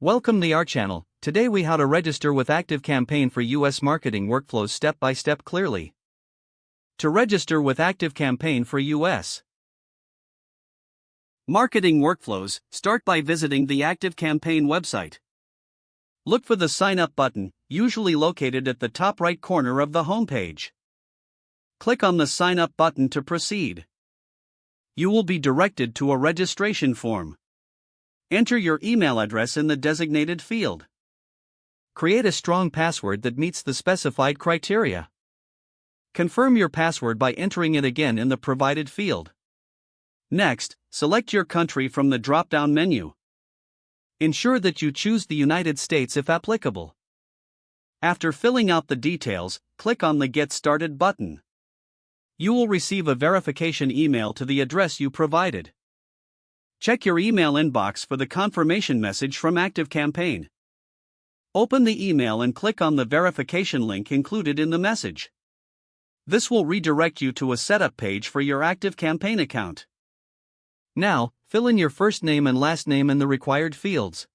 Welcome to our channel. Today we how to register with ActiveCampaign for US marketing workflows step by step clearly. To register with ActiveCampaign for US marketing workflows, start by visiting the ActiveCampaign website. Look for the Sign Up button, usually located at the top right corner of the homepage. Click on the Sign Up button to proceed. You will be directed to a registration form. Enter your email address in the designated field. Create a strong password that meets the specified criteria. Confirm your password by entering it again in the provided field. Next, select your country from the drop-down menu. Ensure that you choose the United States if applicable. After filling out the details, click on the Get Started button. You will receive a verification email to the address you provided. Check your email inbox for the confirmation message from ActiveCampaign. Open the email and click on the verification link included in the message. This will redirect you to a setup page for your ActiveCampaign account. Now, fill in your first name and last name in the required fields.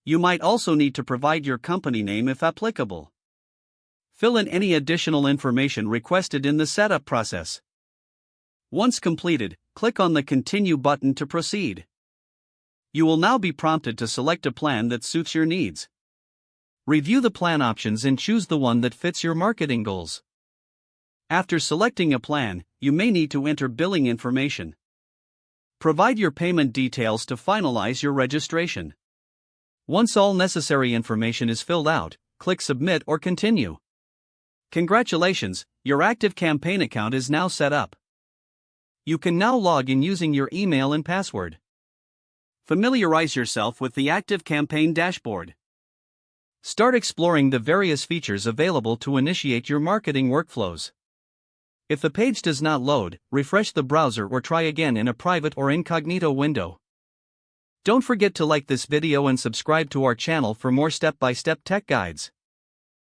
You might also need to provide your company name if applicable. Fill in any additional information requested in the setup process. Once completed, click on the Continue button to proceed. You will now be prompted to select a plan that suits your needs. Review the plan options and choose the one that fits your marketing goals. After selecting a plan, you may need to enter billing information. Provide your payment details to finalize your registration. Once all necessary information is filled out, click Submit or Continue. Congratulations, your ActiveCampaign account is now set up. You can now log in using your email and password. Familiarize yourself with the ActiveCampaign dashboard. Start exploring the various features available to initiate your marketing workflows. If the page does not load, refresh the browser or try again in a private or incognito window. Don't forget to like this video and subscribe to our channel for more step-by-step tech guides.